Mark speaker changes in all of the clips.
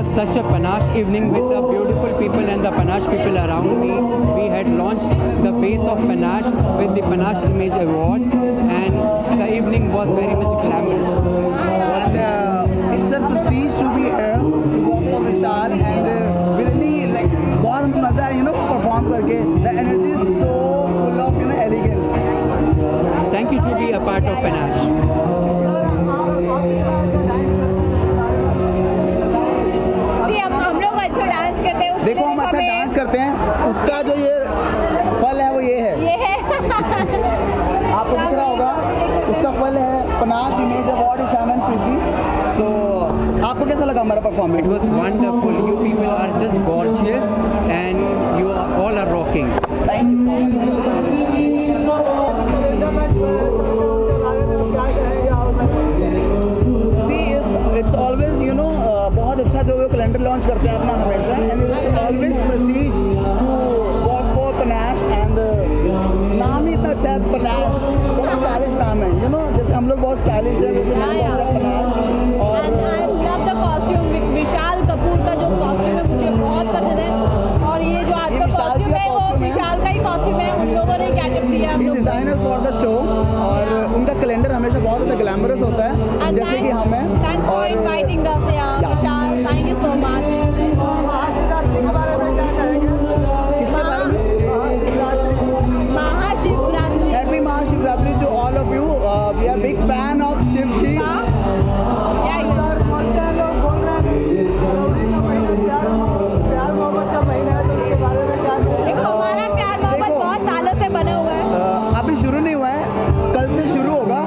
Speaker 1: was such a panache evening with the beautiful people and the panache people around me. We had launched the face of panache with the Panache Image Awards, and the evening was very much glamorous.
Speaker 2: And it's a prestige to be here to work for Vishal, and really like बहुत मजा है perform करके. The energy is so full of elegance.
Speaker 1: Thank you to be a part of Panache.
Speaker 2: देखो हम अच्छा dance करते हैं, उसका जो ये फल है वो ये है आपको दिख रहा होगा, उसका फल है पनाश इमेज अवार्ड ईशान प्रीति. सो आपको कैसा लगा हमारा performance?
Speaker 1: It was wonderful. You people are just gorgeous and you all are rocking.
Speaker 2: Thank you so much. It's always बहुत अच्छा जो वो कैलेंडर लॉन्च करते हैं अपना हमेशा, and it's always prestige to work for Panache. And नाम ही इतना अच्छा है पनाश, बहुत स्टाइलिश नाम है. जैसे हम लोग बहुत स्टाइलिश है, वैसे नाम बहुत अच्छा पनाश. और
Speaker 3: आई लव द कॉस्ट्यूम. विशाल कपूर का जो कॉस्ट्यूम है मुझे बहुत पसंद है, और ये जो आज का कॉस्ट्यूम है वो विशाल का ही कॉस्ट्यूम है. उन लोगों ने क्या गिफ्ट दिया हम लोग
Speaker 2: डिजाइनर्स फॉर द शो, और उनका कैलेंडर हमेशा बहुत ज़्यादा ग्लैमरस होता है जैसे कि हम हैं.
Speaker 3: और inviting us Vishal, thank you so much.
Speaker 2: Mahashivratri के बारे में क्या कहेंगे? किसके बारे में?
Speaker 3: Mahashivratri.
Speaker 2: Happy Mahashivratri to all of you. We are big fan of Shiv ji.
Speaker 3: देखो हमारा प्यार मोहब्बत बहुत सालों से बना हुआ है.
Speaker 2: अभी शुरू नहीं हुआ है, कल से शुरू होगा,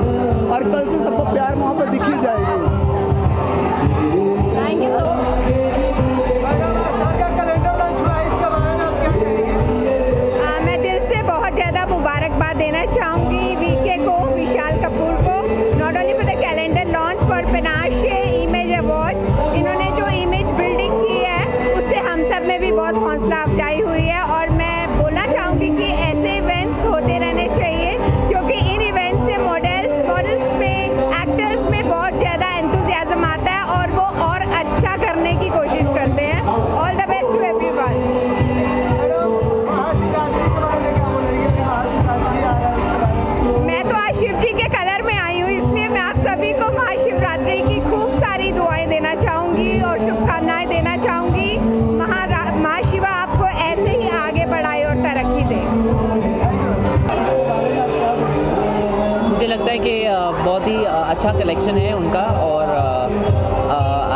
Speaker 2: और कल से सबको प्यार मोहब्बत दिख ही जाएगी.
Speaker 3: Thank you so much.
Speaker 4: मैं दिल से बहुत ज़्यादा मुबारकबाद देना चाहूँगी वीके को, विशाल कपूर को, not only for the calendar launch for Panache image awards. इन्होंने जो इमेज बिल्डिंग की है उससे हम सब में भी बहुत हौसला अफजाई हुई है, और मैं बोलना चाहूँगी कि ऐसे इवेंट्स होते रहने चाहिए, क्योंकि इन इवेंट्स से मॉडल्स में, एक्टर्स में बहुत ज़्यादा एंथुजियाज्म आता है और वो और अच्छा करने की कोशिश करते हैं. All the best to everyone. मैं तो आज शिव जी के कलर में आई हूँ, इसलिए मैं आप सभी को महाशिवरात्रि की खूब सारी दुआएं देना चाहूँगी और शुभकामनाएं देना चाहूँगी. महाशिवा आपको ऐसे ही आगे बढ़ाए और तरक्की दे.
Speaker 5: मुझे लगता है कि बहुत ही अच्छा कलेक्शन है उनका, और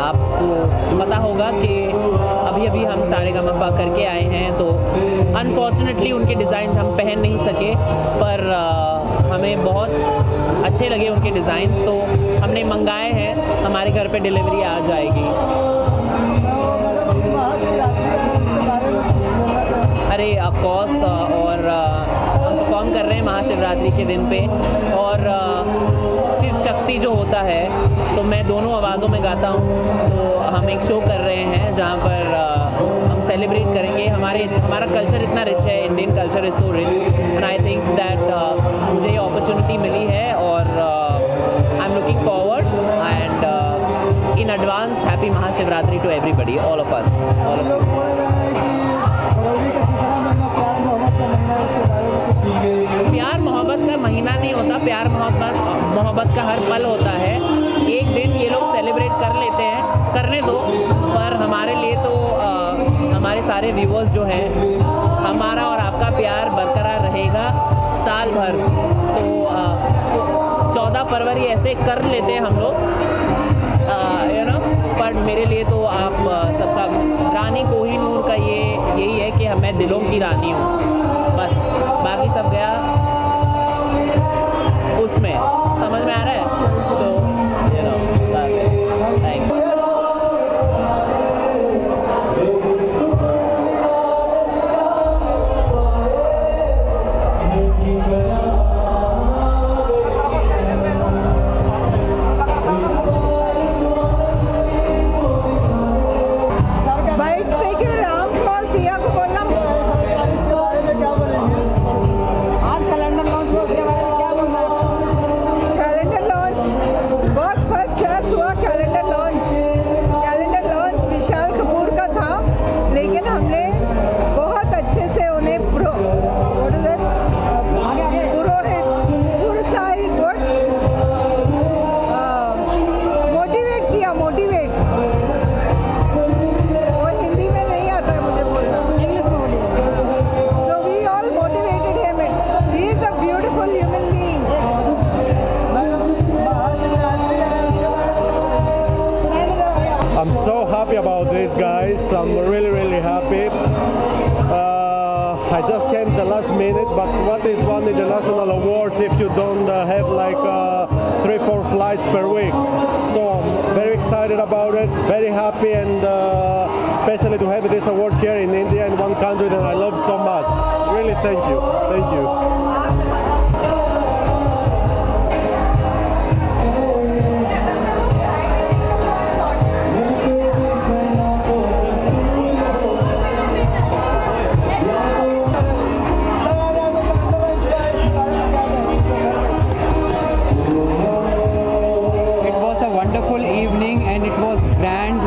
Speaker 5: आपको पता होगा कि अभी हम सारेगामापा करके आए हैं, तो अनफॉर्चुनेटली उनके डिज़ाइंस हम पहन नहीं सके, पर हमें बहुत अच्छे लगे उनके डिज़ाइंस, तो हमने मंगाए हैं, हमारे घर पे डिलीवरी आ जाएगी. अरे ऑफ कोर्स, और हम परफॉर्म कर रहे हैं महाशिवरात्रि के दिन पे, और शिव शक्ति जो होता है तो मैं दोनों आवाज़ों में गाता हूँ. तो हम एक शो कर रहे हैं जहाँ पर हम सेलिब्रेट करेंगे. हमारा कल्चर इतना रिच है, Indian culture is so rich, and I think that मुझे ये अपॉर्चुनिटी मिली है, और I am looking forward, and in advance happy Mahashivratri to everybody, all of us, all of you. प्यार मोहब्बत का महीना नहीं होता, प्यार मोहब्बत का हर पल होता है. एक दिन ये लोग सेलिब्रेट कर लेते हैं, करने दो, पर हमारे लिए तो हमारे सारे व्यूअर्स जो हैं, हमारा और आपका प्यार बरकरार रहेगा साल भर. तो 14 फरवरी ऐसे कर लेते हैं हम लोग, पर मेरे लिए तो आप सबका रानी कोहिनूर का यही है कि मैं दिलों की रानी हूँ, बस. बाकी सब गया उसमें, समझ में आ रहा है? तो thank you.
Speaker 6: I just came the last minute, but what is one international award if you don't have like 3-4 flights per week? So I'm very excited about it, very happy, and especially to have this award here in India, in one country that I love so much. Really, thank you. Thank you.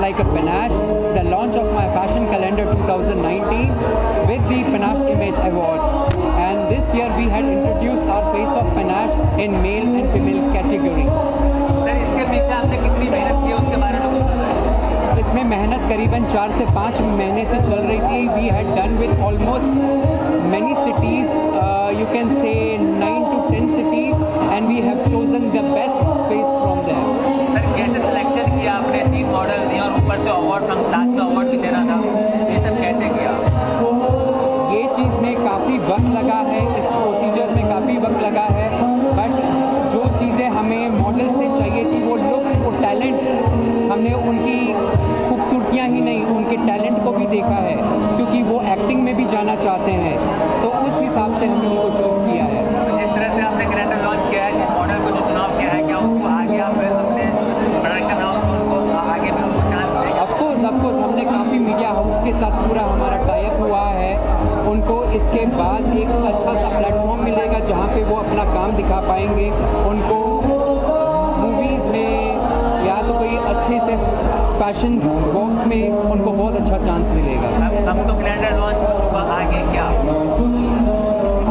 Speaker 1: Like a panache, the launch of my fashion calendar 2019 with the Panache Image Awards, and this year we had introduced our face of panache in male and female category.
Speaker 5: Sir इसके पीछे आपने कितनी मेहनत की उसके बारे में बताएं।
Speaker 1: इसमें मेहनत करीबन 4 से 5 महीने से चल रही थी. We had done with almost many cities, you can say 9 to 10 cities, and we have chosen the best face from there.
Speaker 5: Sir कैसे सिलेक्शन किया आपने? 3 मॉडल दिए और ऊपर से अवार्ड, हम साथ में अवार्ड भी देना था, ये सब कैसे किया?
Speaker 1: ये चीज़ में काफ़ी वक्त लगा है, इस प्रोसीजर में काफ़ी वक्त लगा है, बट जो चीज़ें हमें मॉडल से चाहिए थी, वो लुक्स, वो टैलेंट, हमने उनकी खूबसूरतियाँ ही नहीं, उनके टैलेंट को भी देखा है, क्योंकि वो एक्टिंग में भी जाना चाहते हैं, तो उस हिसाब से हमने उनको चूज़ किया है.
Speaker 5: जिस तरह से आपने कैलेंडर लॉन्च किया है, जिस मॉडल को जो चुनाव किया है, क्या उसको आगे आप अपने प्रोडक्शन हाउस उनको आगे भी उनको चांस देंगे?
Speaker 1: ऑफकोर्स हमने काफ़ी मीडिया हाउस के साथ पूरा हमारा टाइप हुआ है. उनको इसके बाद एक अच्छा सा प्लेटफॉर्म मिलेगा जहाँ पे वो अपना काम दिखा पाएंगे. उनको मूवीज़ में या तो कोई अच्छे से फैशन बॉक्स में उनको बहुत अच्छा चांस मिलेगा.
Speaker 5: हम तो कैलेंडर लॉन्च हो चुका, आगे क्या?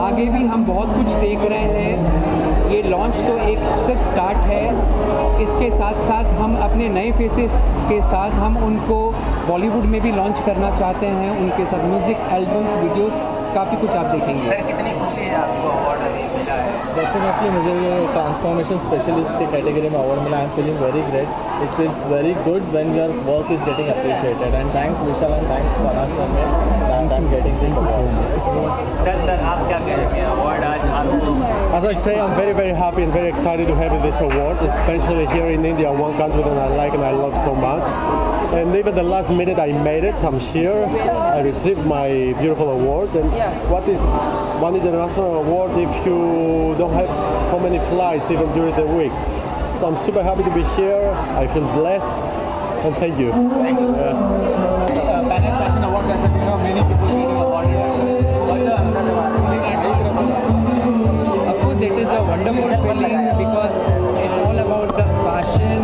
Speaker 1: आगे भी हम बहुत कुछ देख रहे हैं. ये लॉन्च तो एक सिर्फ स्टार्ट है. इसके साथ साथ हम अपने नए फेसेस के साथ हम उनको बॉलीवुड में भी लॉन्च करना चाहते हैं. उनके साथ म्यूज़िक एल्बम्स, वीडियोस, काफ़ी कुछ आप देखेंगे.
Speaker 5: सर कितनी खुशी है आपको अवार्ड मिला है?
Speaker 7: डेफिनेटली मुझे ये ट्रांसफॉर्मेशन स्पेशलिस्ट की कैटेगरी में अवार्ड मिला. I am feeling very great. It feels very good when your work is getting appreciated, and thanks Vishal and thanks Panache sir that I am getting this award.
Speaker 5: Sir आप क्या कहेंगे? Award आज आपको?
Speaker 6: As I say, I'm very happy and very excited to have this award, especially here in India, one country that I like and I love so much. And even the last minute I made it, I'm here, I received my beautiful award. And what is one international award if you don't have so many flights even during the week? So I'm super happy to be here, I feel blessed, and thank you.
Speaker 5: Thank you.
Speaker 7: Panache Fashion Awards, as you know, many people getting awarded.
Speaker 1: Of course, it is a wonderful feeling because it's all about the fashion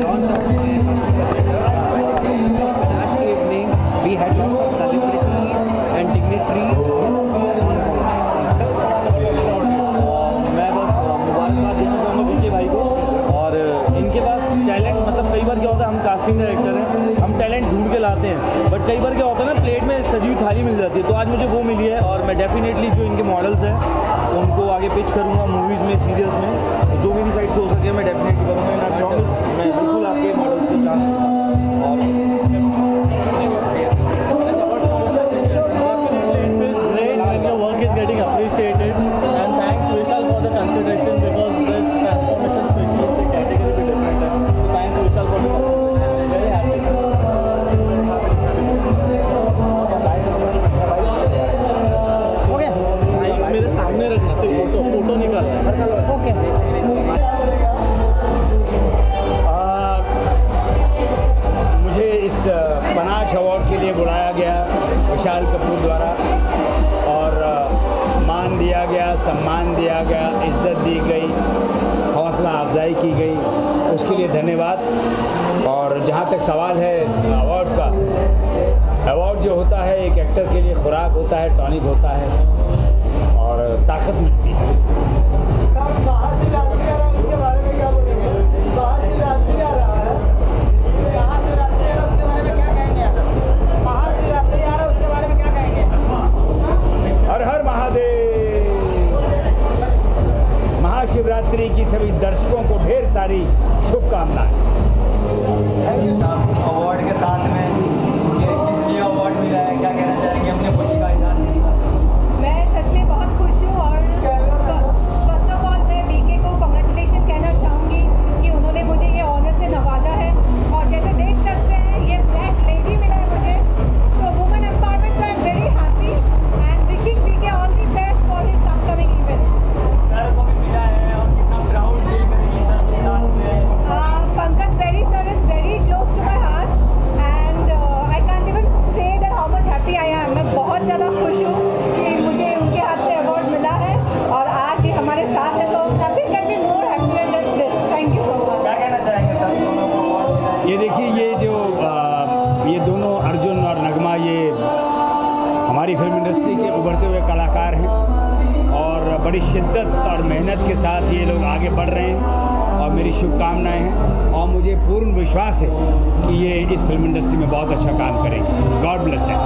Speaker 1: launch of my fashion calendar. Panache evening, we had lots of celebrities and dignitaries on board.
Speaker 7: मैं बस मुबारकबाद देना चाहूँगा विजय भाई को. और इनके पास talent, मतलब कई बार क्या होता है, हम कास्टिंग डायरेक्टर हैं, हम टैलेंट ढूंढ के लाते हैं, बट कई बार क्या होता है ना, प्लेट में सजी हुई थाली मिल जाती है. तो आज मुझे वो मिली है, और मैं डेफिनेटली जो इनके मॉडल्स हैं उनको आगे पिच करूँगा मूवीज़ में, सीरियल्स में, जो मेरी साइड से हो सके मैं डेफिनेटली करूँगा. एंड आई प्रॉमिस मैं बिल्कुल आपके मॉडल्स को चांस दूँगा. और work is getting appreciated, and thanks Vishal for the consideration, because this transformation specialist category भी डिफरेंट है. तो thanks Vishal for the consideration. Very happy. मेरे सामने रखना, सिर्फ फोटो निकालना है.
Speaker 2: ओके.
Speaker 8: मुझे इस पनाश अवार्ड के लिए बुलाया गया विशाल कपूर द्वारा, और मान दिया गया, सम्मान दिया गया, इज्जत दी गई, हौसला अफजाई की गई, उसके लिए धन्यवाद. और जहाँ तक सवाल है अवार्ड का, अवार्ड जो होता है एक एक्टर के लिए खुराक होता है, टॉनिक होता है और ताकत मिलती है. हर हर महादेव. महाशिवरात्रि की सभी दर्शकों को ढेर सारी शुभकामनाएं.
Speaker 5: अवार्ड के साथ में ये अवार्ड मिला है, क्या कहना चाहेंगे अपने खुशी का इजहार?
Speaker 8: बड़ी शिद्दत और मेहनत के साथ ये लोग आगे बढ़ रहे हैं और मेरी शुभकामनाएं हैं और मुझे पूर्ण विश्वास है कि ये इस फिल्म इंडस्ट्री में बहुत अच्छा काम करेंगे। God bless them.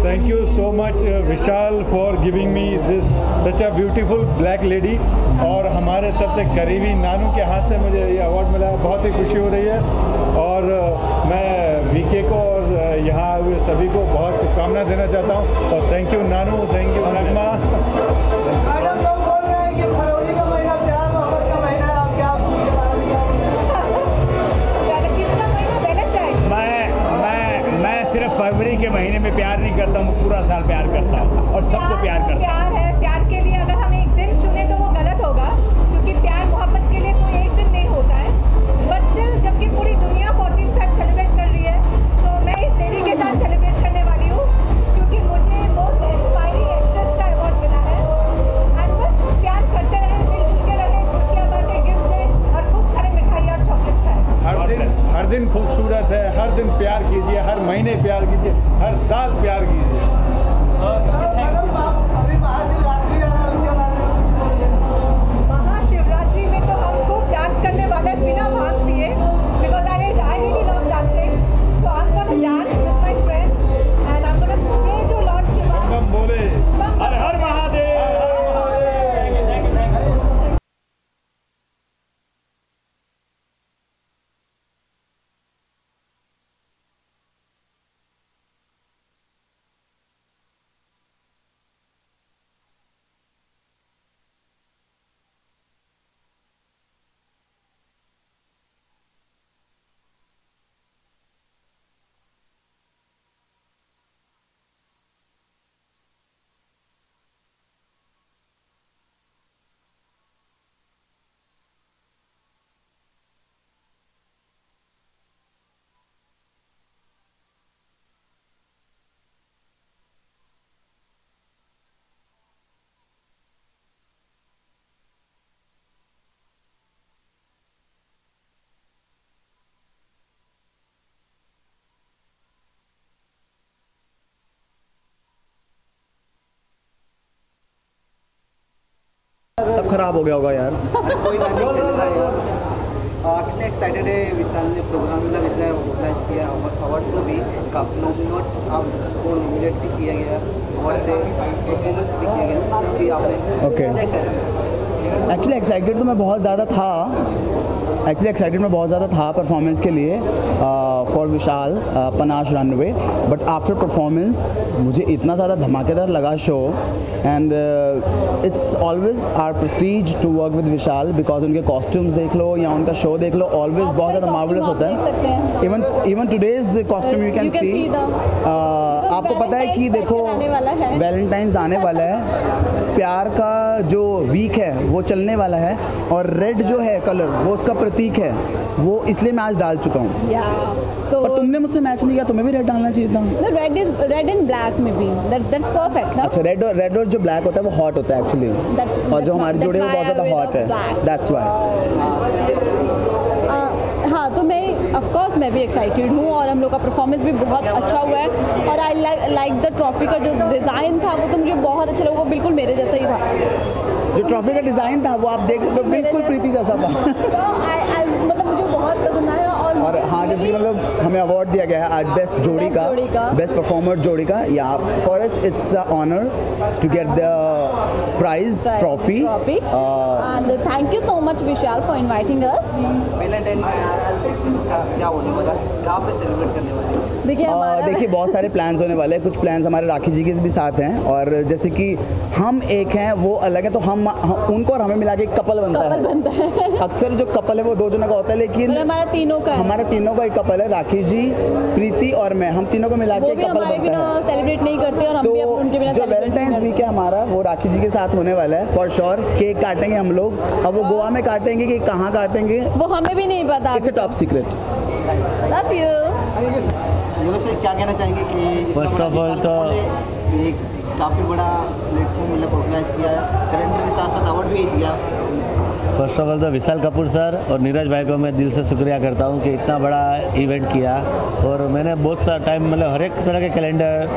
Speaker 9: Thank you so much Vishal for giving me this such a beautiful black lady और हमारे सबसे करीबी नानू के हाथ से मुझे ये अवार्ड मिला है, बहुत ही खुशी हो रही है और मैं वीके को और यहाँ आए हुए सभी को बहुत शुभकामनाएं देना चाहता हूँ और thank you Nanu, thank you Nagma.
Speaker 8: सिर्फ फरवरी के महीने में प्यार नहीं करता हूँ, पूरा साल प्यार करता हूँ और सबको प्यार करता हूँ।
Speaker 4: प्यार है, प्यार के लिए अगर हम एक दिन चुने तो वो गलत होगा क्योंकि प्यार मोहब्बत के लिए कोई एक दिन नहीं होता है। बट स्टिल जबकि पूरी दुनिया 14 तक सेलिब्रेट कर रही है तो मैं इस लेडी के साथ सेलिब्रेट करने वाली हूँ क्योंकि मुझे मोस्ट इंस्पायरिंग एक्ट्रेस का अवार्ड मिला है। एंड बस प्यार करते रहे, मिलजुल के रहे, खुशियाँ बांटे, गिफ्ट दें और खूब सारे मिठाई और चॉकलेट खाएं।
Speaker 9: हर दिन खूबसूरत है, हर दिन प्यार कीजिए, हर महीने प्यार कीजिए, हर साल प्यार कीजिए।
Speaker 4: महाशिवरात्रि में तो हम खूब डांस करने वाले बिना भांग पिए because I really love dancing. So I'm going to dance with my friends and I'm going to pray to Lord Shiva.
Speaker 9: हम बोले हर हर महादेव, हर महादेव।
Speaker 2: सब खराब हो गया होगा यार।
Speaker 10: कोई बात नहीं चलेगा यार। कितने एक्साइटेड है विशाल ने प्रोग्राम में ऑर्गेनाइज किया अवार्ड को भी नॉमिनेट भी किया गया अवार्ड से परफॉर्मेंस भी किया गया कि आपने
Speaker 2: ओके एक्चुअली एक्साइटेड तो मैं बहुत ज़्यादा था परफॉर्मेंस के लिए for Vishal Panache runway but after performance मुझे इतना ज़्यादा धमाकेदार लगा show and it's always our prestige to work with Vishal because उनके कॉस्ट्यूम्स देख लो या उनका शो देख लो ऑलवेज बहुत ज़्यादा मार्वलस होता है। Even today's costume you can see आपको पता है कि देखो वैलेंटाइंस आने वाला है, प्यार का जो वीक है वो चलने वाला है और रेड जो है कलर वो उसका प्रतीक है, वो इसलिए मैं आज डाल चुका हूँ।
Speaker 3: तो
Speaker 2: पर तुमने मुझसे मैच नहीं किया, तुम्हें भी रेड डालना चाहिए था।
Speaker 3: रेड एंड ब्लैक में भी दैट्स परफेक्ट ना।
Speaker 2: अच्छा रेड और जो ब्लैक होता है वो हॉट होता है एक्चुअली और जो हमारे जोड़े वो बहुत ज़्यादा हॉट है, दैट्स व्हाई।
Speaker 3: हाँ तो मैं ऑफकोर्स मैं भी एक्साइटेड हूँ और हम लोग का परफॉर्मेंस भी बहुत अच्छा हुआ है और आई लाइक द ट्रॉफी का जो डिज़ाइन था वो तो मुझे बहुत अच्छा लगा, वो बिल्कुल मेरे जैसा ही था।
Speaker 2: जो ट्रॉफी का डिज़ाइन था वो आप देख सकते हो बिल्कुल प्रीति जैसा था।
Speaker 3: मतलब मुझे बहुत पसंद आया और
Speaker 2: हाँ जैसे मतलब हमें अवार्ड दिया गया है आज बेस्ट जोड़ी का बेस्ट परफॉर्मर जोड़ी का या for us it's a honour to get the prize trophy
Speaker 3: and thank you so much Vishal for inviting us.
Speaker 10: Valentine क्या होने वाला है, कहाँ पे सेलिब्रेट करने वाले हैं?
Speaker 2: देखिए बहुत सारे प्लान्स होने वाले हैं, कुछ प्लान्स हमारे राखी जी के भी साथ हैं और जैसे कि हम एक हैं वो अलग है तो हम उनको और हमें मिला के एक कपल बनता है। अक्सर जो कपल है वो दो जनों का होता है लेकिन
Speaker 3: हमारा तीनों का
Speaker 2: एक कपल है, राखी जी, प्रीति और मैं, हम तीनों को मिला के एक कपल बनता है।
Speaker 3: सेलिब्रेट नहीं करते और हम भी उनके बिना
Speaker 2: जो वैलेंटाइंस वीक है हमारा वो राखी जी के साथ होने वाला है फॉर श्योर। केक काटेंगे हम लोग, अब वो गोवा में काटेंगे कि कहाँ काटेंगे
Speaker 3: वो हमें भी नहीं पता,
Speaker 2: it's a top secret.
Speaker 3: Love you.
Speaker 10: क्या कहना चाहेंगे कि
Speaker 7: फर्स्ट ऑफ ऑल तो
Speaker 10: काफ़ी बड़ा प्लेटफॉर्म मतलब ऑर्गेनाइज किया है, कैलेंडर के साथ साथ अवार्ड भी दिया।
Speaker 11: फर्स्ट ऑफ ऑल तो विशाल कपूर सर और नीरज भाई को मैं दिल से शुक्रिया करता हूँ कि इतना बड़ा इवेंट किया। और मैंने बहुत सारा टाइम मतलब हर एक तरह के कैलेंडर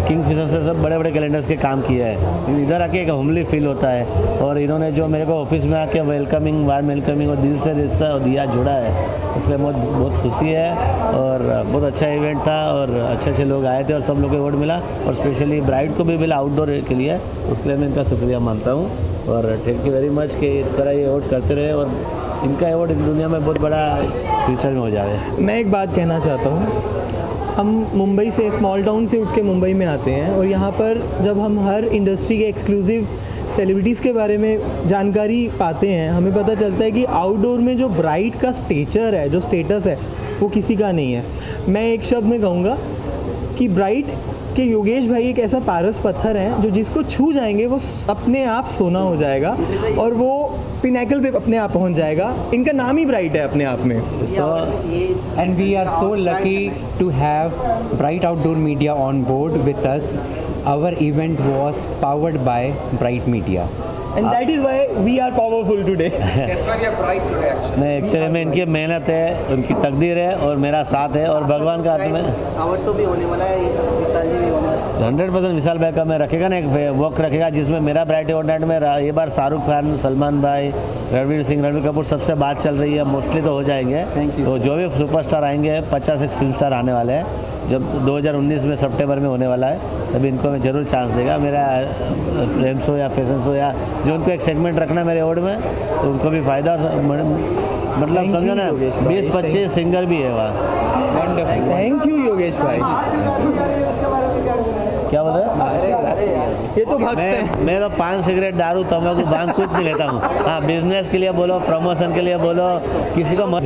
Speaker 11: किंगफिशर से सब बड़े बड़े कैलेंडर्स के काम किए हैं। इधर आके एक होमली फील होता है और इन्होंने जो मेरे को ऑफिस में आके वेलकमिंग वार्म वेलकमिंग और दिल से रिश्ता दिया जुड़ा है, इसलिए मुझे बहुत खुशी है। और बहुत अच्छा इवेंट था और अच्छे लोग आए थे और सब लोग को अवार्ड मिला और स्पेशली ब्राइड को भी मिला आउटडोर के लिए, उसके लिए मैं इनका शुक्रिया मानता हूँ। और थैंक यू वेरी मच कि इस तरह ये अवार्ड करते रहे और इनका अवार्ड दुनिया में बहुत बड़ा फ्यूचर में हो जाए।
Speaker 12: मैं एक बात कहना चाहता हूँ, हम मुंबई से स्मॉल टाउन से उठ के मुंबई में आते हैं और यहाँ पर जब हम हर इंडस्ट्री के एक्सक्लूसिव सेलिब्रिटीज़ के बारे में जानकारी पाते हैं, हमें पता चलता है कि आउटडोर में जो ब्राइड का स्टेचर है, जो स्टेटस है, वो किसी का नहीं है। मैं एक शब्द में कहूँगा कि ब्राइड के योगेश भाई एक ऐसा पारस पत्थर है जो जिसको छू जाएंगे वो अपने आप सोना हो जाएगा और वो पिनैकल पे अपने आप पहुंच जाएगा। इनका नाम ही ब्राइट है अपने आप में।
Speaker 1: And we are so lucky to have Bright Outdoor Media on board with us. Our event was powered by Bright Media.
Speaker 12: And that is why we are powerful today.
Speaker 11: नहीं, एक्चुअली में इनकी मेहनत है, उनकी तकदीर है और मेरा साथ है और भगवान का हाथ में।
Speaker 10: अवार्ड तो भी होने वाला है, विशाल जी भी होने वाला है।
Speaker 11: 100% विशाल भाई का मैं रखेगा ना, एक वॉक रखेगा जिसमें मेरा ब्राइट अवार्ड नाइट में ये बार शाहरुख खान, सलमान भाई, रणवीर सिंह, रणवीर कपूर सबसे बात चल रही है, मोस्टली तो हो जाएंगे। तो जो भी सुपरस्टार आएंगे 50 फिल्म स्टार आने वाले हैं, जब 2019 में सितंबर में होने वाला है, तभी इनको मैं ज़रूर चांस देगा। मेरा फ्रेम शो या फैशन शो या जो उनको एक सेगमेंट रखना मेरे अवार्ड में, तो उनको भी फ़ायदा। मतलब समझो ना, 20-25 सिंगर भी है वहाँ।
Speaker 12: थैंक यू योगेश भाई।
Speaker 11: क्या बोल रहे
Speaker 12: ये तो भक्त है।
Speaker 11: मैं तो 5 सिगरेट, दारू, तंबाकू, भांग कुछ नहीं लेता हूँ। हाँ, बिजनेस के लिए बोलो, प्रमोशन के लिए बोलो, किसी को मत।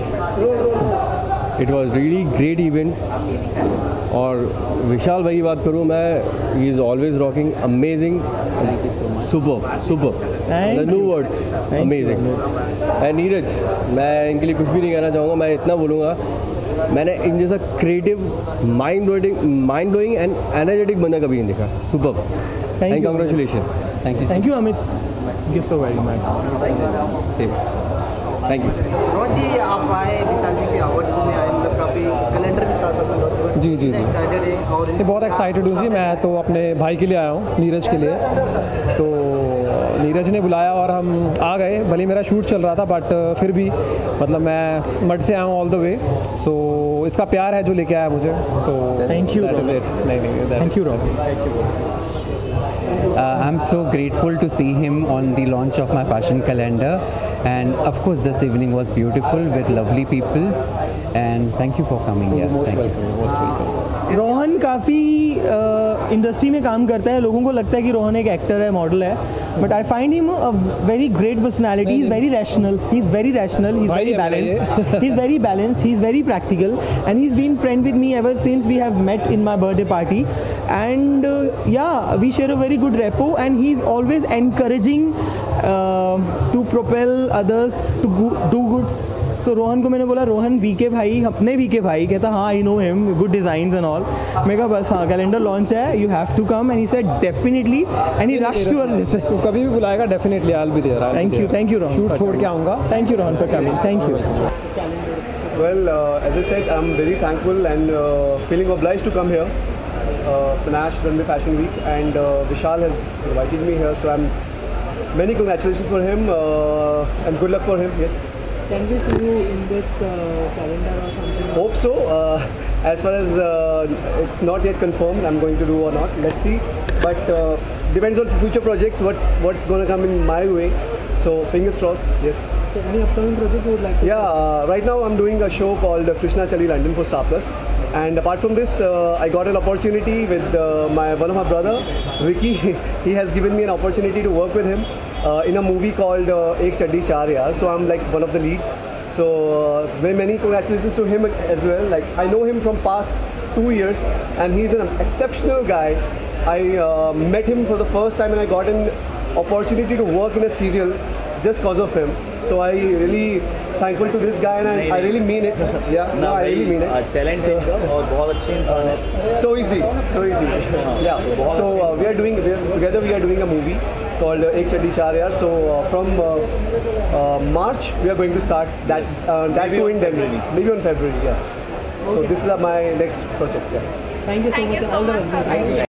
Speaker 13: It was really great event. और विशाल भाई की बात करूँ मैं, he is always rocking, amazing, super, no words, amazing. And Neeraj, मैं इनके लिए कुछ भी नहीं कहना चाहूँगा, मैं इतना बोलूँगा, मैंने इन जैसा creative, mind blowing and energetic बंदा कभी नहीं देखा। Super, thank you, congratulation.
Speaker 12: Thank you Amit, thank you so very much.
Speaker 13: Thank you.
Speaker 10: Rohan ji, आप आए विशाल जी के अवार्ड में आए, मतलब काफ़ी कैलेंडर भी साथ साथ।
Speaker 14: जी जी जी, ये बहुत एक्साइटेड हूँ जी। मैं तो अपने भाई के लिए आया हूँ, नीरज के लिए। तो नीरज ने बुलाया और हम आ गए। भले मेरा शूट चल रहा था, बट फिर भी मतलब मैं मड से आया हूँ ऑल द वे। सो इसका प्यार है जो लेके आया मुझे। So
Speaker 12: thank you.
Speaker 14: Thank you Rob.
Speaker 1: I'm so grateful to see him on the launch of my fashion calendar, and of course this evening was beautiful with lovely peoples, and thank you for coming here. Thank you.
Speaker 12: Rohan काफ़ी industry में काम करता है, लोगों को लगता है कि रोहन एक एक्टर है, मॉडल है, but I find him a very great personality. He is very rational, he is very rational, he is very balanced, he is very balanced, he is very practical, and he is been friend with me ever since we have met in my birthday party, and we share a very good rapport, and he's always encouraging to propel others to do good. So Rohan को मैंने बोला, Rohan VK भाई, अपने VK भाई, कहता हाँ I know him, good designs and all. मैं कहा बस हाँ, कैलेंडर लॉन्च है, you have to come, and he said definitely, and he rushed to listen.
Speaker 14: तो कभी भी बुलाएगा definitely I will be there.
Speaker 12: Thank you Rohan,
Speaker 14: shoot छोड़ के आऊँगा।
Speaker 12: Thank you Rohan for coming, thank you.
Speaker 15: Well, as I said, I'm very thankful and feeling obliged to come here. Panache Runway Fashion Week, and Vishal has invited me here, so I'm many congratulations for him and good luck for him. Yes.
Speaker 12: Can we see you in this calendar or something?
Speaker 15: Hope so. As far as it's not yet confirmed, I'm going to do or not. Let's see. But depends on future projects. What's going to come in my way. So fingers crossed. Yes.
Speaker 12: So any upcoming project you would like to?
Speaker 15: Yeah. Right now I'm doing a show called Krishna Chali London for Star Plus. And apart from this, I got an opportunity with one of my brother, Vicky. He has given me an opportunity to work with him in a movie called Ek Chaddi Char Yaar. So I'm like one of the lead. So very many congratulations to him as well. Like I know him from past 2 years, and he's an exceptional guy. I met him for the first time, and I got an opportunity to work in a serial just because of him. So I really thankful to this guy, and I really mean it. Yeah, no, I really mean it.
Speaker 7: Talent और बहुत अच्छे इंसान है.
Speaker 15: So easy. Yeah. So we are doing a movie called Ek Chaddi Char Yaar. So from March we are going to start that too in Delhi, maybe on February. Yeah. So this is my next project. Yeah.
Speaker 12: Thank you so much. All the best.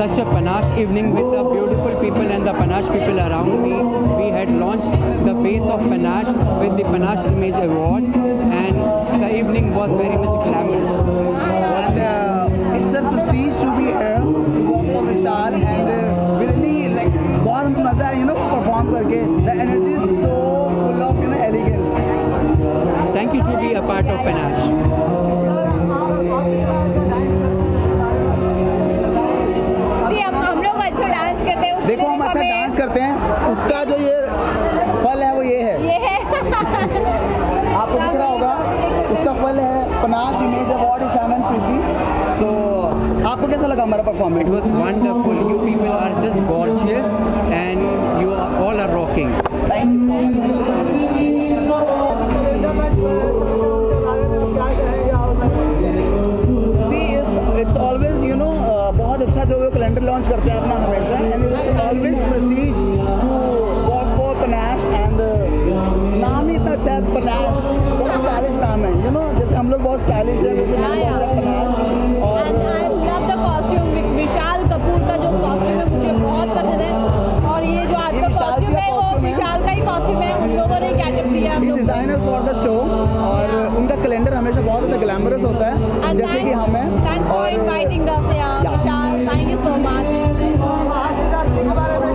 Speaker 1: such a panache evening with the beautiful people and the panache people around me. We had launched the face of panache with the Panache Image Awards, and the evening was very much glamorous.
Speaker 2: And it's a prestige to be here to work for Vishal, and really like बहुत मजा है perform करके. The energy is so full of elegance.
Speaker 1: Thank you to be a part of Panache.
Speaker 4: हम लोग अच्छा dance करते हैं.
Speaker 2: देखो हम अच्छा डांस करते हैं, उसका जो ये फल है वो ये है आपको दिख रहा होगा, उसका फल है panache image award Ishan and प्रीति. सो आपको कैसा लगा हमारा performance?
Speaker 1: It was wonderful. You people are just gorgeous and you all are rocking.
Speaker 2: Thank you so much. It's always बहुत अच्छा जो वो कैलेंडर लॉन्च करते हैं अपना हमेशा, and it's always prestige to work for Panache. And नाम ही इतना अच्छा है पनाश, बहुत स्टाइलिश नाम है. जैसे हम लोग बहुत स्टाइलिश है, वैसे नाम बहुत अच्छा है पनाश. और
Speaker 3: आई लव द कॉस्ट्यूम. विशाल कपूर का जो कॉस्ट्यूम है मुझे बहुत पसंद है, और ये जो आज का कॉस्ट्यूम है वो विशाल का ही कॉस्ट्यूम है. उन लोगों ने क्या गिफ्ट दिया?
Speaker 2: डिजाइनर्स फॉर द शो, और उनका कैलेंडर हमेशा बहुत ज़्यादा ग्लैमरस होता है जैसे कि हमें.
Speaker 3: और इनवाइटिंग अस यार Vishal, thank you so much.
Speaker 2: किसके बारे में?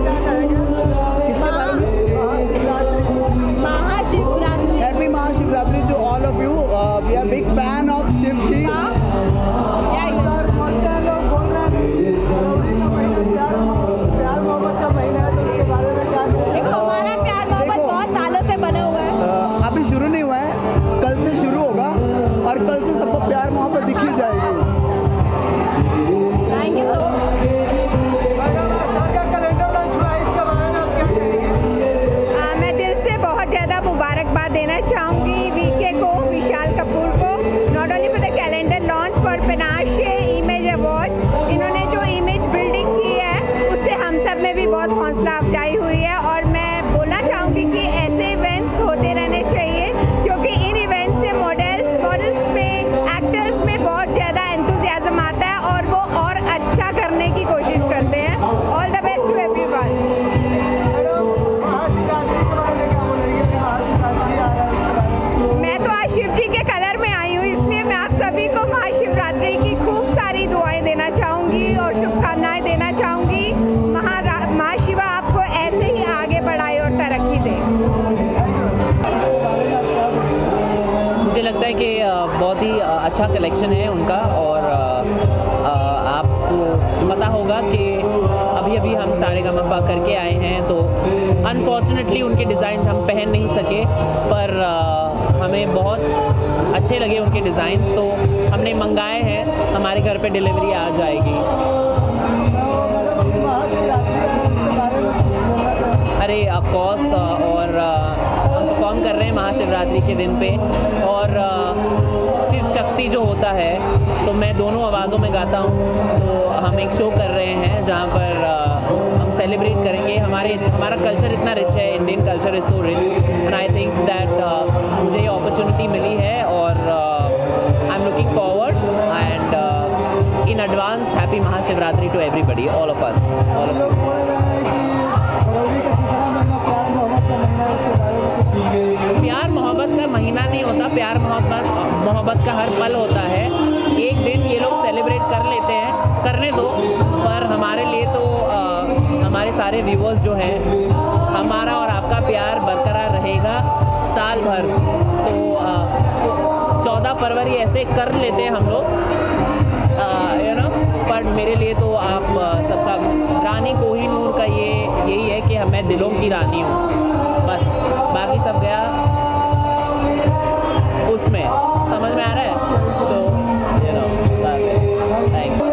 Speaker 3: Mahashivratri.
Speaker 2: Happy Mahashivratri to all of you. We are big fan of Shiv ji.
Speaker 3: देखो हमारा प्यार मोहब्बत बहुत सालों से बना हुआ है.
Speaker 2: अभी शुरू नहीं हुआ है, कल से शुरू होगा, और कल से सबको प्यार मोहब्बत दिख ही जाएगी.
Speaker 3: Thank you so much.
Speaker 4: मैं दिल से बहुत ज़्यादा मुबारकबाद देना चाहूँगी वीके को, विशाल कपूर को, not only for the calendar launch for Panache image awards. इन्होंने जो इमेज बिल्डिंग की है उससे हम सब में भी बहुत हौसला अफजाई हुई है. और मैं बोलना चाहूँगी कि ऐसे इवेंट्स होते रहने चाहिए, क्योंकि इन इवेंट्स से मॉडल्स में, एक्टर्स में बहुत ज़्यादा एंथुसियाज्म आता है और वो और अच्छा करने की कोशिश करते हैं. All the best to everyone. मैं तो आज शिव जी के कलर में आई हूँ, इसलिए मैं आप सभी को महाशिवरात्रि की खूब सारी दुआएं देना चाहूँगी और शुभकामनाएं देना चाहूँगी. महाशिवा आपको ऐसे ही आगे बढ़ाए और तरक्की दे.
Speaker 5: मुझे लगता है कि बहुत ही अच्छा कलेक्शन है उनका, और आपको पता होगा कि अभी अभी हम सारेगामापा करके आए हैं, तो अनफॉर्चुनेटली उनके डिज़ाइंस हम पहन नहीं सके, पर हमें बहुत अच्छे लगे उनके डिज़ाइंस, तो हमने मंगाए हैं, हमारे घर पे डिलीवरी आ जाएगी. अरे ऑफ कोर्स, और हम परफॉर्म कर रहे हैं महाशिवरात्रि के दिन पे, और शिव शक्ति जो होता है तो मैं दोनों आवाज़ों में गाता हूँ. तो हम एक शो कर रहे हैं जहाँ पर हम सेलिब्रेट करेंगे. हमारा कल्चर इतना रिच है, Indian culture is so rich, and I think that मुझे ये अपॉर्चुनिटी मिली है, और I am looking forward, and in advance happy Mahashivratri to everybody, all of us, all of you. प्यार मोहब्बत का महीना नहीं होता, प्यार मोहब्बत का हर पल होता है. एक दिन ये लोग सेलिब्रेट कर लेते हैं, करने दो, पर हमारे लिए तो हमारे सारे व्यूअर्स जो हैं, हमारा और आपका प्यार बरकरार रहेगा साल भर. तो 14 फरवरी ऐसे कर लेते हैं हम लोग, पर मेरे लिए तो आप सबका रानी कोहिनूर का यही है कि मैं दिलों की रानी हूँ, बस. बाकी सब गया उसमें, समझ में आ रहा है, तो thank you.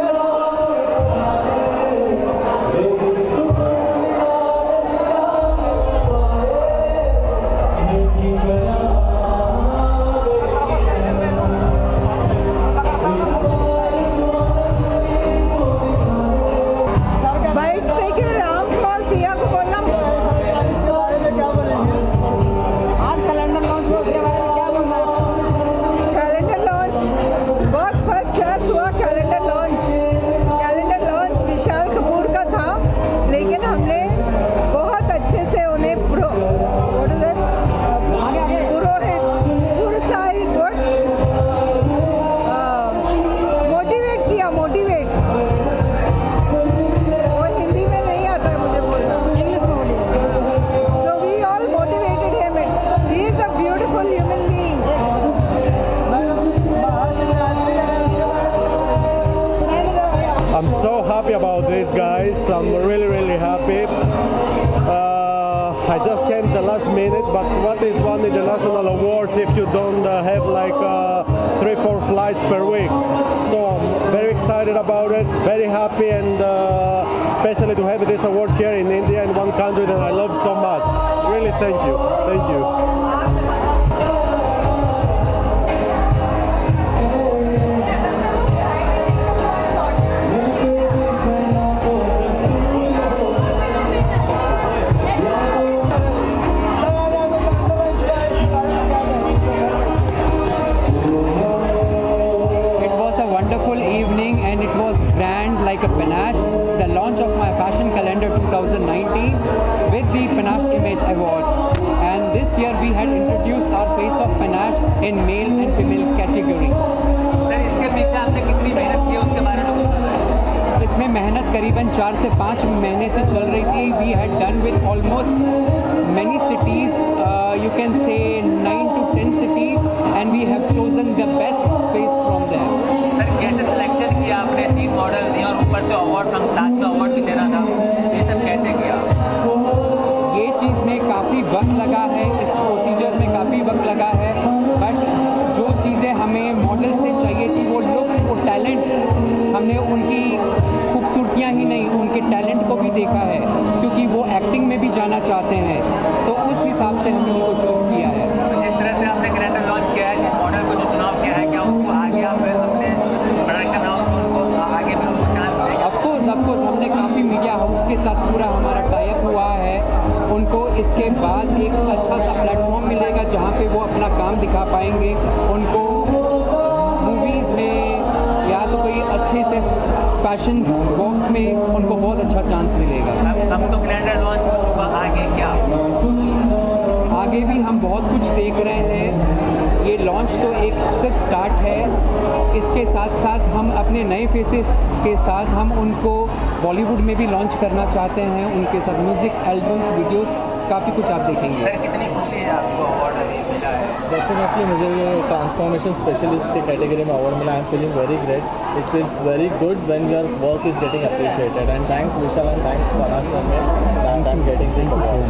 Speaker 16: Calendar launch Vishal Kapoor
Speaker 6: I'm so happy about this, guys. I'm really, really happy. I just came the last minute, but what is one international award if you don't have like 3-4 flights per week? So I'm very excited about it, very happy, and especially to have this award here in India, in one country that I love so much. Really, thank you. Thank you.
Speaker 1: Like a Panache, the launch of my fashion calendar 2019 with the Panache Image Awards, and this year we had introduced our face of Panache in male and female category.
Speaker 5: Sir इसके पीछे आपने कितनी मेहनत की उसके बारे में बताइए।
Speaker 1: इसमें मेहनत करीबन 4 से 5 महीने से चल रही थी. We had done with almost many cities, you can say 9 to 10 cities, and we have chosen the best face from there.
Speaker 5: Sir कैसे सिलेक्शन किया आपने? 3 मॉडल दिए और ऊपर से अवार्ड, हम साथ में अवार्ड भी देना था, ये सब कैसे किया?
Speaker 1: ये चीज़ में काफ़ी वक्त लगा है, इस प्रोसीजर में काफ़ी वक्त लगा है, बट जो चीज़ें हमें मॉडल से चाहिए थी, वो लुक्स, वो टैलेंट, हमने उनकी खूबसूरतियाँ ही नहीं, उनके टैलेंट को भी देखा है, क्योंकि वो एक्टिंग में भी जाना चाहते हैं, तो उस हिसाब से हमने उनको चूज़ किया है.
Speaker 5: जिस तरह से आपने कैलेंडर लॉन्च किया है, जिस मॉडल को जो चुनाव किया है, क्या उसको आगे आप अपने प्रोडक्शन हाउस उनको आगे भी उनको चांस देंगे?
Speaker 1: ऑफकोर्स हमने काफ़ी मीडिया हाउस के साथ पूरा हमारा टाइप हुआ है. उनको इसके बाद एक अच्छा सा प्लेटफॉर्म मिलेगा जहाँ पे वो अपना काम दिखा पाएंगे. उनको मूवीज़ में या तो कोई अच्छे से फैशन बॉक्स में उनको बहुत अच्छा चांस मिलेगा.
Speaker 5: हम तो कैलेंडर लॉन्च हो चुका, आगे क्या?
Speaker 1: आगे भी हम बहुत कुछ देख रहे हैं. ये लॉन्च तो एक सिर्फ स्टार्ट है. इसके साथ साथ हम अपने नए फेसेस के साथ हम उनको बॉलीवुड में भी लॉन्च करना चाहते हैं. उनके साथ म्यूज़िक, एल्बम्स, वीडियोस, काफ़ी कुछ आप देखेंगे.
Speaker 5: सर कितनी खुशी है आपको अवार्ड मिला है?
Speaker 7: डेफिनेटली मुझे ये ट्रांसफॉर्मेशन स्पेशलिस्ट के कैटेगरी में अवार्ड मिला. I am feeling very great. It feels very good when your work is getting appreciated, and thanks Vishal and thanks Panache and I'm getting this award.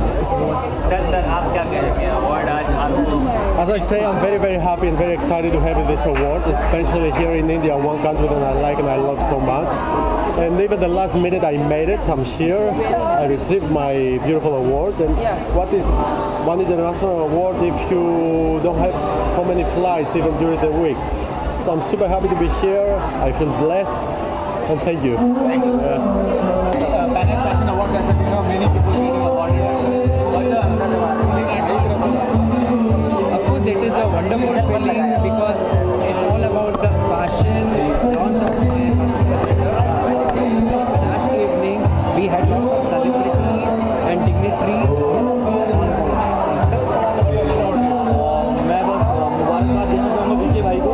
Speaker 5: Sir, आप क्या कहेंगे? Award आज आपको?
Speaker 6: As I say, I'm very, very happy and very excited to have this award, especially here in India, one country that I like and I love so much. And even the last minute I made it, I'm here. I received my beautiful award. And what is one international award if you don't have so many flights even during the week? So I'm super happy to be here. I feel blessed. And thank you.
Speaker 5: Thank you. Panache Fashion Award, as you know, many people getting awarded.
Speaker 1: Of course, it is a wonderful feeling because it's all about the fashion launch of my fashion calendar. Panache evening, we had lots of celebrities and dignitaries on board.
Speaker 7: मैं बस मुबारकबाद देना चाहूँगा विकी भाई को.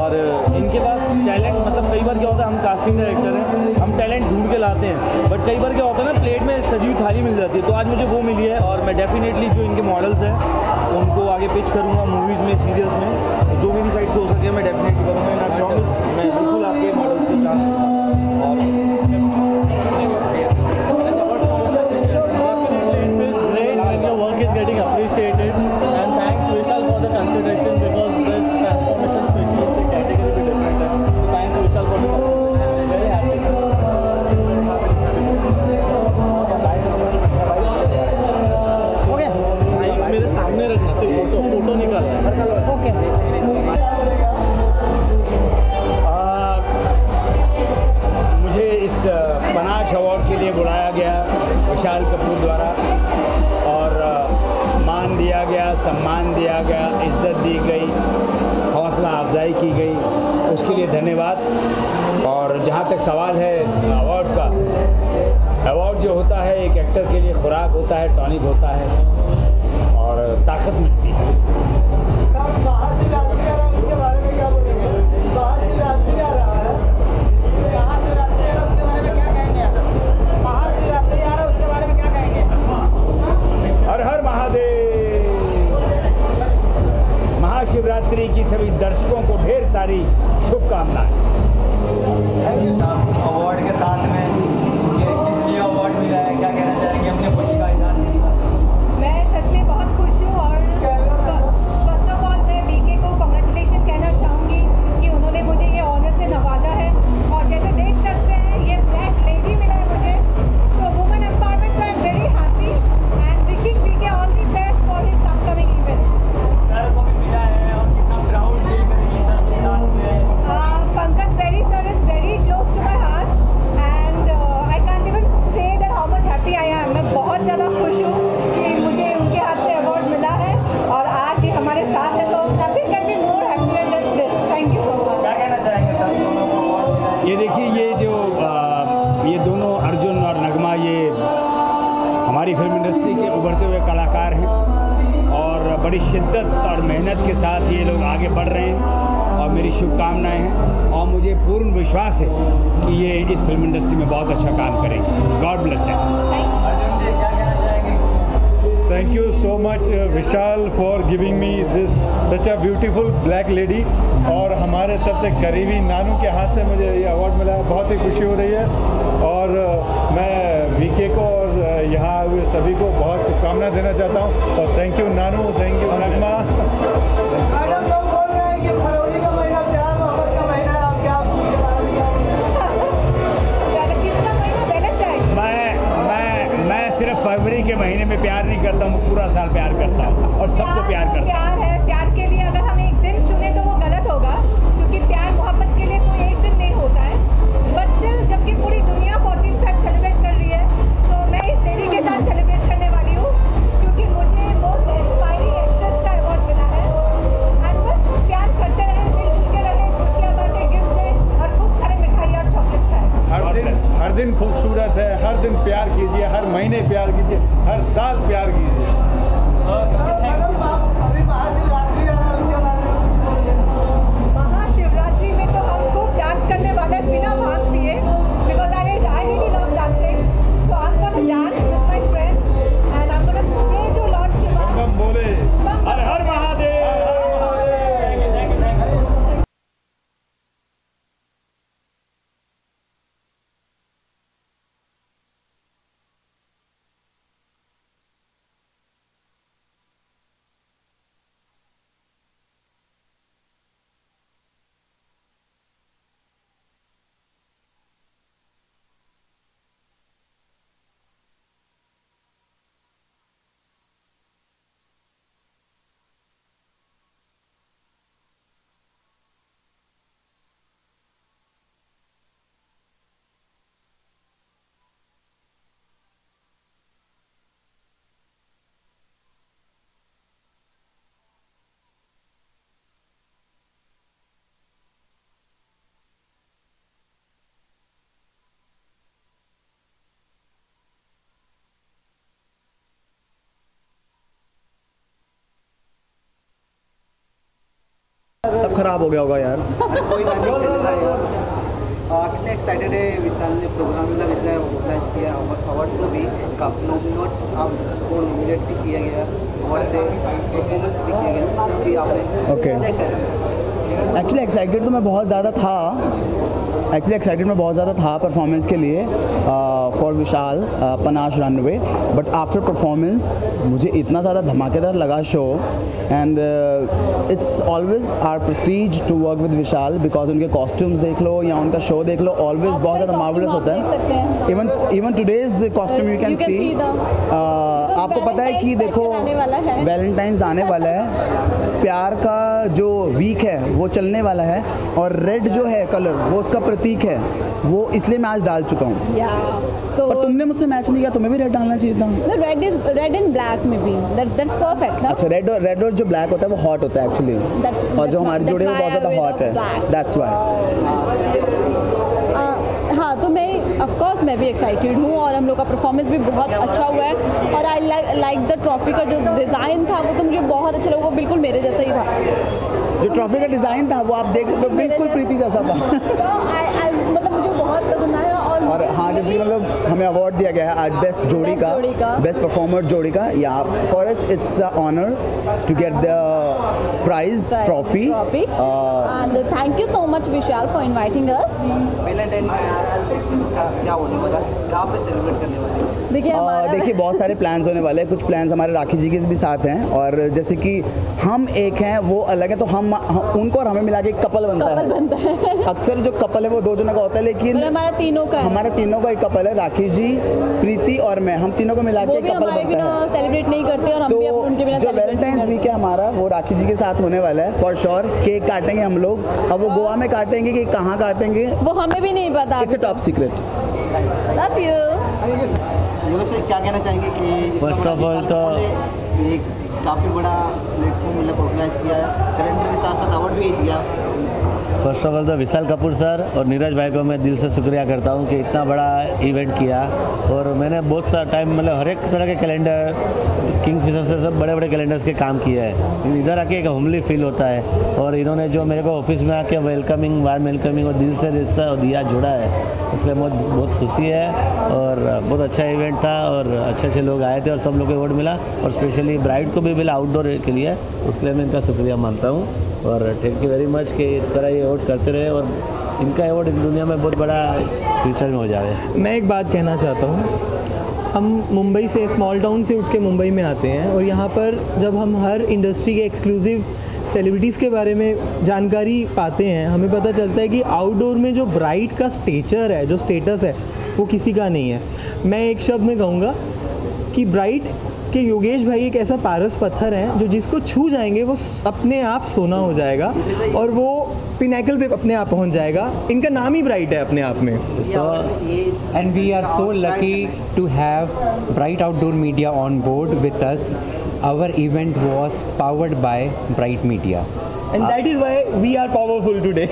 Speaker 7: और इनके पास talent, मतलब कई बार क्या होता है, हम कास्टिंग डायरेक्टर हैं, हम टैलेंट ढूंढ के लाते हैं, बट कई बार क्या होता है ना, प्लेट में सजी हुई थाली मिल जाती है. तो आज मुझे वो मिली है और मैं डेफिनेटली जो इनके मॉडल्स हैं उनको आगे पिच करूँगा मूवीज़ में, सीरियल्स में, जो मेरी साइड से हो सके मैं डेफिनेटली करूँगा. एंड आई प्रॉमिस मैं बिल्कुल आपके मॉडल्स के चांस दूँगा. और work is getting appreciated, and thanks Vishal for the consideration because this transformation specialist category भी डिफरेंट है. तो thanks Vishal for the consideration. Very happy. मेरे सामने रखना, सिर्फ फोटो निकालना है.
Speaker 3: ओके.
Speaker 8: मुझे इस पनाश अवार्ड के लिए बुलाया गया विशाल कपूर द्वारा, और मान दिया गया, सम्मान दिया गया, इज़्ज़त दी गई, हौसला अफजाई की गई, उसके लिए धन्यवाद. और जहाँ तक सवाल है अवार्ड का, अवार्ड जो होता है एक एक्टर के लिए खुराक होता है, टॉनिक होता है और ताकत मिलती है. हर हर महादेव. महाशिवरात्रि की सभी दर्शकों को ढेर सारी शुभकामनाएं.
Speaker 5: अवार्ड
Speaker 8: बड़ी शिद्दत और मेहनत के साथ ये लोग आगे बढ़ रहे हैं और मेरी शुभकामनाएं हैं और मुझे पूर्ण विश्वास है कि ये इस फिल्म इंडस्ट्री में बहुत अच्छा काम करेंगे। God bless them.
Speaker 9: Thank you so much Vishal for giving me this such a beautiful black lady और हमारे सबसे करीबी नानू के हाथ से मुझे ये अवार्ड मिला है, बहुत ही खुशी हो रही है और मैं वीके को और यहाँ हुए सभी को बहुत शुभकामनाएं देना चाहता हूँ और thank you Nanu, thank you Nagma.
Speaker 8: सिर्फ फरवरी के महीने में प्यार नहीं करता हूँ, पूरा साल प्यार करता हूँ और सबको प्यार करता हूँ।
Speaker 4: प्यार है, प्यार के लिए अगर हम एक दिन चुने तो वो गलत होगा, क्योंकि प्यार मोहब्बत के लिए कोई एक दिन नहीं होता है। बट स्टिल जबकि पूरी दुनिया 14th सेलिब्रेट कर रही है तो मैं इस लेडी के साथ सेलिब्रेट करने वाली हूँ, क्योंकि मुझे मोस्ट इंस्पायरिंग एक्ट्रेस का अवार्ड मिला है। एंड बस प्यार करते रहे, मिलजुल के रहे, खुशियाँ बांटे, गिफ्ट दें और खूब सारे मिठाई और चॉकलेट्स खाएं।
Speaker 9: हर दिन खूबसूरत है, हर दिन प्यार कीजिए, हर महीने प्यार कीजिए, हर साल प्यार कीजिए।
Speaker 4: महाशिवरात्रि में तो हम खूब डांस करने वाले हैं बिना भांग पिए, because I really love dancing. So I'm gonna dance with my friends and I'm gonna pray to Lord Shiva.
Speaker 9: बम बोले हर हर महादेव।
Speaker 2: सब खराब हो गया होगा यार।
Speaker 10: कोई बात नहीं, चलता है यार। कितने एक्साइटेड है विशाल ने प्रोग्राम मतलब इतना ऑर्गेनाइज किया, अवार्ड को भी काफ़ी आपको नॉमिनेट भी किया गया, अवार्ड से परफॉर्मेंस भी किया गया कि आपने
Speaker 2: ओके। एक्चुअली एक्साइटेड तो मैं बहुत ज़्यादा था परफॉर्मेंस के लिए for Vishal Panache runway, but after performance मुझे इतना ज़्यादा धमाकेदार लगा show and it's always our prestige to work with Vishal because उनके कॉस्ट्यूम्स देख लो या उनका शो देख लो, ऑलवेज बहुत ज़्यादा मार्वलस होता है। Even today's costume you can see. आपको पता है कि देखो वैलेंटाइंस आने वाला है, प्यार का जो वीक है वो चलने वाला है और रेड जो है कलर वो उसका प्रतीक है, वो इसलिए मैं आज डाल चुका हूँ। पर तुमने मुझसे मैच नहीं किया, तुम्हें भी रेड डालना चाहिए था।
Speaker 3: रेड एंड ब्लैक में भी दैट्स परफेक्ट ना।
Speaker 2: अच्छा रेड और जो ब्लैक होता है वो हॉट होता है एक्चुअली, और जो हमारे जोड़े वो बहुत ज़्यादा हॉट है, दैट्स व्हाई।
Speaker 3: हाँ तो मैं ऑफकोर्स मैं भी एक्साइटेड हूँ और हम लोग का परफॉर्मेंस भी बहुत अच्छा हुआ है और आई लाइक द ट्रॉफी का जो डिज़ाइन था वो तो मुझे बहुत अच्छा लगा, वो बिल्कुल मेरे जैसा ही था।
Speaker 2: जो ट्रॉफी का डिज़ाइन था वो आप देख सकते हो बिल्कुल प्रीति जैसा था।
Speaker 3: मतलब मुझे बहुत पसंद आया और
Speaker 2: हाँ जैसे मतलब हमें अवार्ड दिया गया है आज बेस्ट जोड़ी का, बेस्ट परफॉर्मर जोड़ी का। या for us it's a honour to get the prize trophy
Speaker 3: and thank you so much Vishal for inviting us.
Speaker 10: क्या होने वाला है, कहाँ पे सेलिब्रेट करने वाले हैं?
Speaker 2: देखिए बहुत सारे प्लान्स होने वाले हैं, कुछ प्लान्स हमारे राखी जी के भी साथ हैं और जैसे कि हम एक हैं वो अलग है, तो हम उनको और हमें मिला के एक कपल बनता है। अक्सर जो कपल है वो दो जनों का होता है, लेकिन
Speaker 3: हमारा तीनों
Speaker 2: का एक कपल है, राखी जी, प्रीति और मैं, हम तीनों को मिला के कपल बनता है।
Speaker 3: सेलिब्रेट नहीं करते और हम भी उनके बिना
Speaker 2: जो वैलेंटाइंस वीक है हमारा वो राखी जी के साथ होने वाला है फॉर श्योर। केक काटेंगे हम लोग, अब वो गोवा में काटेंगे कि कहाँ काटेंगे वो
Speaker 3: हमें भी नहीं पता,
Speaker 2: it's a top secret.
Speaker 3: Love you.
Speaker 10: क्या कहना चाहेंगे कि
Speaker 11: फर्स्ट ऑफ ऑल तो
Speaker 10: एक काफ़ी बड़ा प्लेटफॉर्म मतलब ऑर्गेनाइज किया है, कैलेंडर के साथ साथ अवार्ड भी दिया,
Speaker 11: फर्स्ट ऑफ ऑल तो विशाल कपूर सर और नीरज भाई को मैं दिल से शुक्रिया करता हूँ कि इतना बड़ा इवेंट किया। और मैंने बहुत सारा टाइम मतलब हर एक तरह के कैलेंडर किंग फिशर से सब बड़े बड़े कैलेंडर्स के काम किया है। इधर आके एक होमली फील होता है और इन्होंने जो मेरे को ऑफिस में आके वेलकमिंग और दिल से रिश्ता दिया जुड़ा है, इसलिए बहुत खुशी है। और बहुत अच्छा इवेंट था और अच्छे लोग आए थे और सब लोग को अवार्ड मिला और स्पेशली ब्राइड को भी मिला आउटडोर के लिए, उसके लिए मैं इनका शुक्रिया मानता हूँ। और थैंक यू वेरी मच कि इस तरह ये अवार्ड करते रहे और इनका अवार्ड दुनिया में बहुत बड़ा फ्यूचर में हो जाए।
Speaker 12: मैं एक बात कहना चाहता हूँ, हम मुंबई से स्मॉल टाउन से उठ के मुंबई में आते हैं और यहाँ पर जब हम हर इंडस्ट्री के एक्सक्लूसिव सेलिब्रिटीज़ के बारे में जानकारी पाते हैं, हमें पता चलता है कि आउटडोर में जो ब्राइड का स्टेचर है, जो स्टेटस है, वो किसी का नहीं है। मैं एक शब्द में कहूँगा कि ब्राइड के योगेश भाई एक ऐसा पारस पत्थर है जो जिसको छू जाएंगे वो अपने आप सोना हो जाएगा और वो पिनैकल पे अपने आप पहुंच जाएगा। इनका नाम ही ब्राइट है अपने आप में।
Speaker 1: And we are so lucky to have Bright Outdoor Media on board with us. Our event was powered by Bright Media.
Speaker 12: And that is why we are powerful today.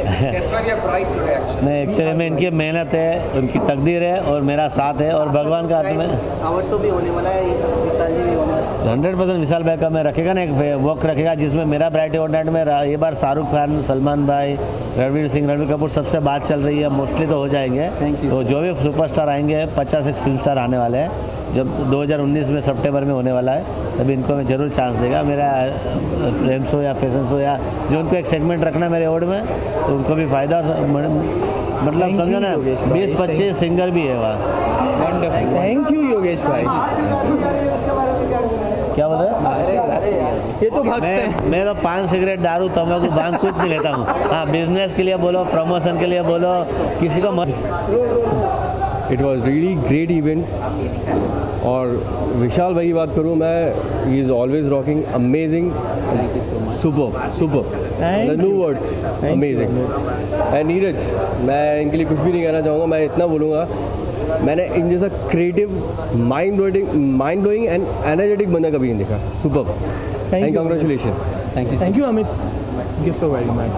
Speaker 11: नहीं, एक्चुअली में इनकी मेहनत है, उनकी तकदीर है और मेरा साथ है और भगवान का
Speaker 10: अवार्ड तो भी होने वाला है, विशाल जी भी होने वाला है।
Speaker 11: 100% विशाल भाई का मैं रखेगा ना, एक वॉक रखेगा जिसमें मेरा ब्राइट अवार्ड में ये बार शाहरुख खान, सलमान भाई, रणवीर सिंह, रणवीर कपूर सबसे बात चल रही है, मोस्टली तो हो जाएंगे। तो जो भी सुपरस्टार आएंगे 50 फिल्म स्टार आने वाले हैं, जब 2019 में सितंबर में होने वाला है तभी इनको मैं ज़रूर चांस देगा। मेरा फ्रेम शो या फैशन शो या जो उनको एक सेगमेंट रखना मेरे अवार्ड में, तो उनको भी फ़ायदा। मतलब समझो ना, 20-25 सिंगर भी है वहाँ।
Speaker 12: थैंक यू योगेश भाई।
Speaker 11: क्या बोल रहे हैं?
Speaker 12: ये तो भागते हैं।
Speaker 11: मैं तो 5 सिगरेट, दारू, तंबाकू, भांग कुछ नहीं लेता हूँ। हाँ, बिजनेस के लिए बोलो, प्रमोशन के लिए बोलो, किसी को मत।
Speaker 13: It was really great event. और विशाल भाई की बात करूँ मैं, he is always rocking, amazing, super new words, amazing. And Neeraj, मैं इनके लिए कुछ भी नहीं कहना चाहूँगा, मैं इतना बोलूँगा, मैंने इन जैसा creative, mind blowing and energetic बंदा कभी नहीं देखा। Super, and congratulation.
Speaker 12: Thank you Amit, thank you so very much.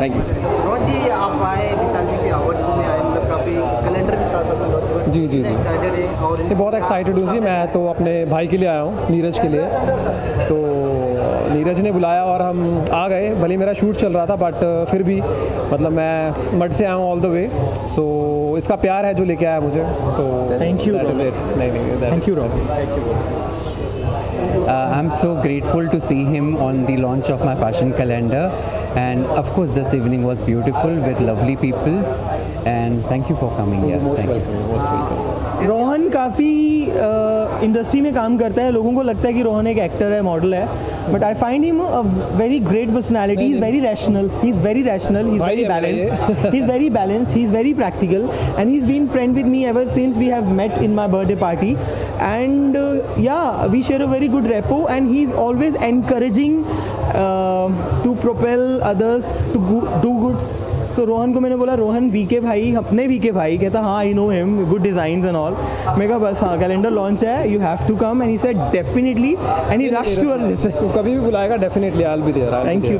Speaker 13: Thank you.
Speaker 10: Rohan ji, आप आए विशाल जी के अवार्ड में आए, मतलब काफ़ी कैलेंडर के साथ साथ
Speaker 14: जी
Speaker 10: एक्साइटेड है और
Speaker 14: ये बहुत एक्साइटेड हूँ जी। मैं तो अपने भाई के लिए आया हूँ, नीरज के लिए। तो नीरज ने बुलाया और हम आ गए, भले मेरा शूट चल रहा था बट फिर भी मतलब मैं मठ से आया हूँ ऑल द वे। सो इसका प्यार है जो लेके आया मुझे। So
Speaker 12: thank you.
Speaker 14: Thank you Rohan.
Speaker 1: I'm so grateful to see him on the launch of my fashion calendar, and of course this evening was beautiful with lovely peoples, and thank you for coming here. Thank you.
Speaker 12: Rohan काफ़ी industry में काम करता है, लोगों को लगता है कि रोहन एक एक्टर है, मॉडल है, but I find him a very great personality. He is very rational, he is very balanced, he is very practical, and he is been friend with me ever since we have met in my birthday party, and we share a very good repo, and he's always encouraging to propel others to do good. So Rohan को मैंने बोला, Rohan VK भाई, अपने VK भाई, कहता हाँ I know him, good designs and all. मैं कहा बस हाँ, कैलेंडर लॉन्च है, you have to come, and he said definitely, and he rushed to earn.
Speaker 14: कभी भी बुलाएगा definitely I will be there.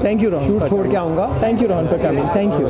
Speaker 12: Thank you Rohan.
Speaker 14: Shoot छोड़ के आऊँगा।
Speaker 12: Thank you Rohan for coming. Thank you.